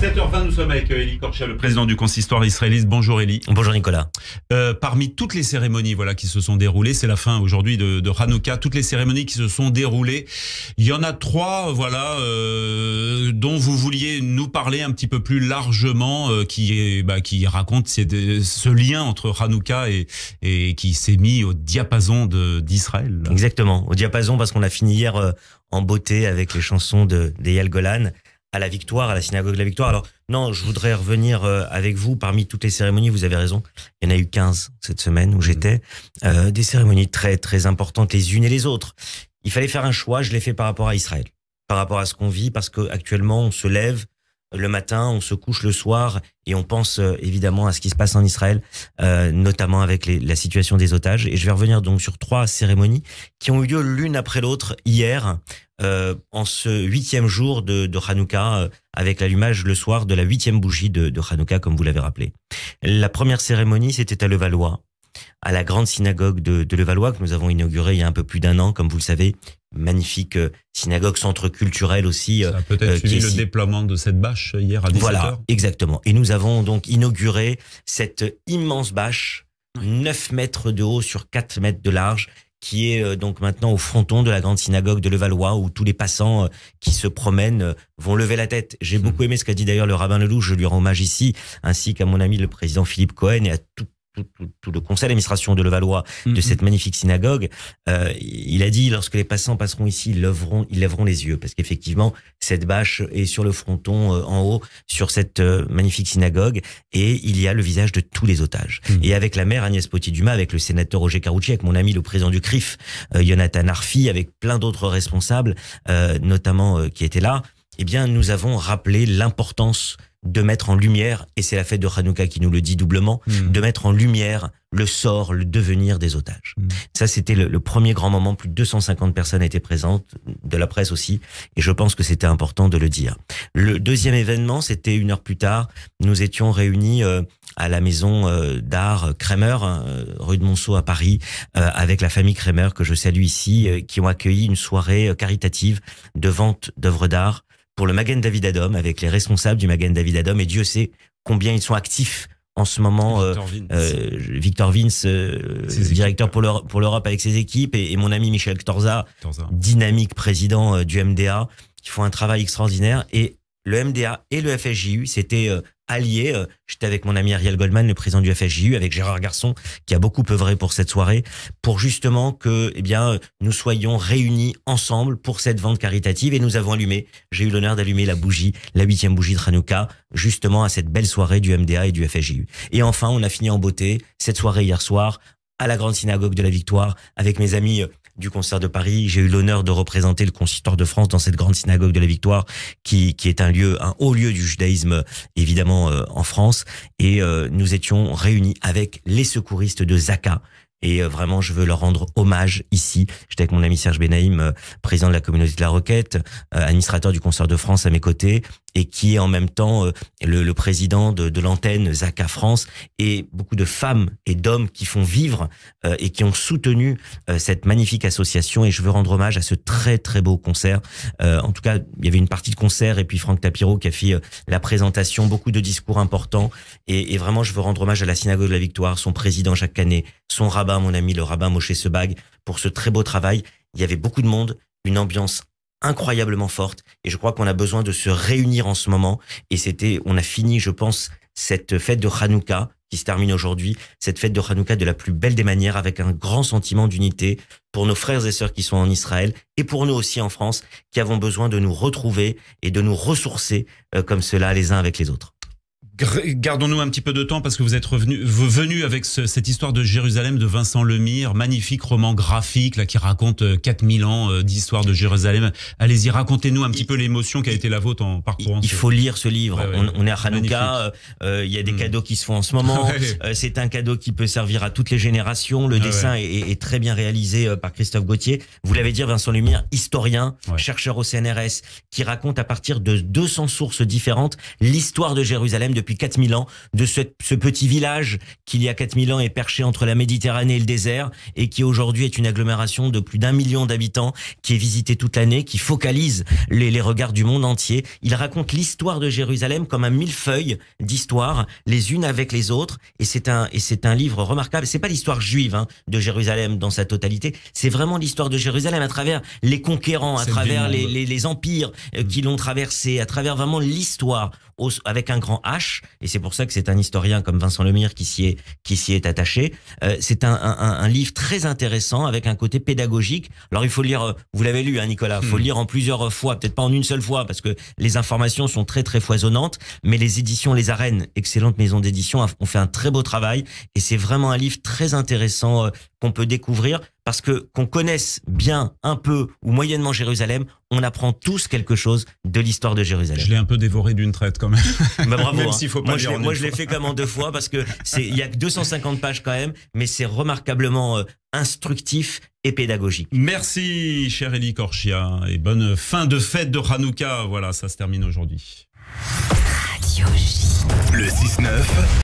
7h20, nous sommes avec Elie Korcher, le président du consistoire israélite. Bonjour Elie. Bonjour Nicolas. Parmi toutes les cérémonies qui se sont déroulées, c'est la fin aujourd'hui de Hanouka, toutes les cérémonies qui se sont déroulées, il y en a trois dont vous vouliez nous parler un petit peu plus largement, qui racontent ce lien entre Hanouka et qui s'est mis au diapason d'Israël. Exactement, au diapason, parce qu'on a fini hier en beauté avec les chansons d'Eyal Golan à la Victoire, à la synagogue de la Victoire. Alors non, je voudrais revenir avec vous parmi toutes les cérémonies. Vous avez raison, il y en a eu 15 cette semaine où j'étais, des cérémonies très très importantes les unes et les autres. Il fallait faire un choix, je l'ai fait par rapport à Israël, par rapport à ce qu'on vit, parce que actuellement on se lève le matin, on se couche le soir et on pense évidemment à ce qui se passe en Israël, notamment avec la situation des otages. Et je vais revenir donc sur trois cérémonies qui ont eu lieu l'une après l'autre hier, en ce 8e jour de Hanouka, avec l'allumage le soir de la 8e bougie de Hanouka, comme vous l'avez rappelé. La première cérémonie, c'était à Levallois, à la grande synagogue de Levallois, que nous avons inaugurée il y a un peu plus d'un an, comme vous le savez. Magnifique synagogue, centre culturel aussi. Ça a peut-être suivi le déploiement de cette bâche hier à 17h. Voilà, exactement. Et nous avons donc inauguré cette immense bâche, 9 mètres de haut sur 4 mètres de large, qui est donc maintenant au fronton de la grande synagogue de Levallois, où tous les passants qui se promènent vont lever la tête. J'ai beaucoup aimé ce qu'a dit d'ailleurs le rabbin Lelouch, je lui rends hommage ici, ainsi qu'à mon ami le président Philippe Cohen et à tout le conseil d'administration de Levallois, de cette magnifique synagogue. Il a dit, lorsque les passants passeront ici, ils lèveront les yeux, parce qu'effectivement, cette bâche est sur le fronton en haut, sur cette magnifique synagogue, et il y a le visage de tous les otages. Et avec la maire Agnès Potier-Dumas, avec le sénateur Roger Karoutchi, avec mon ami le président du CRIF, Yonatan Arfi, avec plein d'autres responsables, notamment qui étaient là, eh bien, nous avons rappelé l'importance de mettre en lumière, et c'est la fête de Hanouka qui nous le dit doublement, de mettre en lumière le sort, le devenir des otages. Ça, c'était le premier grand moment. Plus de 250 personnes étaient présentes, de la presse aussi, et je pense que c'était important de le dire. Le deuxième événement, c'était 1 heure plus tard. Nous étions réunis à la maison d'art Kremer, rue de Monceau à Paris, avec la famille Kremer, que je salue ici, qui ont accueilli une soirée caritative de vente d'œuvres d'art pour le Magen David Adom, avec les responsables du Magen David Adom, et Dieu sait combien ils sont actifs en ce moment. Victor Vince, directeur pour l'Europe avec ses équipes, et mon ami Michel Torza, dynamique président du MDA, qui font un travail extraordinaire. Et le MDA et le FSJU s'étaient alliés. J'étais avec mon ami Ariel Goldman, le président du FSJU, avec Gérard Garçon, qui a beaucoup œuvré pour cette soirée, pour justement que, nous soyons réunis ensemble pour cette vente caritative. Et nous avons j'ai eu l'honneur d'allumer la bougie, la 8e bougie de Hanouka, justement à cette belle soirée du MDA et du FSJU. Et enfin, on a fini en beauté cette soirée hier soir à la grande synagogue de la Victoire, avec mes amis du concert de Paris. J'ai eu l'honneur de représenter le consistoire de France dans cette grande synagogue de la Victoire, qui est un haut lieu du judaïsme, évidemment, en France. Et nous étions réunis avec les secouristes de Zaka. Et vraiment, je veux leur rendre hommage ici. J'étais avec mon ami Serge Benaïm, président de la communauté de la Roquette, administrateur du concert de France à mes côtés, et qui est en même temps le président de l'antenne Zaka France, et beaucoup de femmes et d'hommes qui font vivre et qui ont soutenu cette magnifique association. Et je veux rendre hommage à ce très très beau concert. En tout cas, il y avait une partie de concert, et puis Franck Tapiro qui a fait la présentation, beaucoup de discours importants. Et vraiment, je veux rendre hommage à la synagogue de la Victoire, son président Jacques Canet, son rabbin, mon ami le rabbin Moshe Sebag, pour ce très beau travail. Il y avait beaucoup de monde, une ambiance incroyablement forte, et je crois qu'on a besoin de se réunir en ce moment. Et on a fini, je pense, cette fête de Hanouka qui se termine aujourd'hui, cette fête de Hanouka de la plus belle des manières, avec un grand sentiment d'unité pour nos frères et sœurs qui sont en Israël, et pour nous aussi en France, qui avons besoin de nous retrouver et de nous ressourcer comme cela les uns avec les autres. Gardons-nous un petit peu de temps, parce que vous êtes venu avec cette histoire de Jérusalem de Vincent Lemire, magnifique roman graphique là qui raconte 4000 ans d'histoire de Jérusalem. Allez-y, racontez-nous un petit peu l'émotion qui a été la vôtre en parcourant. Il faut lire ce livre. On est à Hanouka, il y a des cadeaux qui se font en ce moment. C'est un cadeau qui peut servir à toutes les générations. Le dessin est très bien réalisé par Christophe Gauthier. Vous l'avez dit, Vincent Lemire, historien, chercheur au CNRS, qui raconte à partir de 200 sources différentes l'histoire de Jérusalem depuis depuis 4000 ans, de ce petit village qui, il y a 4000 ans, est perché entre la Méditerranée et le désert, et qui aujourd'hui est une agglomération de plus d'1 million d'habitants, qui est visitée toute l'année, qui focalise les regards du monde entier. Il raconte l'histoire de Jérusalem comme un millefeuille d'histoires, les unes avec les autres, et c'est un livre remarquable. C'est pas l'histoire juive de Jérusalem dans sa totalité, c'est vraiment l'histoire de Jérusalem à travers les conquérants, à travers les empires qui l'ont traversé, à travers vraiment l'histoire avec un grand H, et c'est pour ça que c'est un historien comme Vincent Lemire qui s'y est attaché. C'est un livre très intéressant avec un côté pédagogique. Alors il faut le lire, vous l'avez lu Nicolas, il faut le lire en plusieurs fois, peut-être pas en une seule fois parce que les informations sont très très foisonnantes, mais les éditions Les Arènes, excellente maison d'édition, ont fait un très beau travail, et c'est vraiment un livre très intéressant qu'on peut découvrir, parce que qu'on connaisse bien, un peu ou moyennement Jérusalem, on apprend tous quelque chose de l'histoire de Jérusalem. Je l'ai un peu dévoré d'une traite quand même. Bah bravo. Même s'il faut pas moi je l'ai fait comme en 2 fois, parce que il y a que 250 pages quand même, mais c'est remarquablement instructif et pédagogique. Merci cher Élie Korchia, et bonne fin de fête de Hanouka. Voilà, ça se termine aujourd'hui. Le 6-9.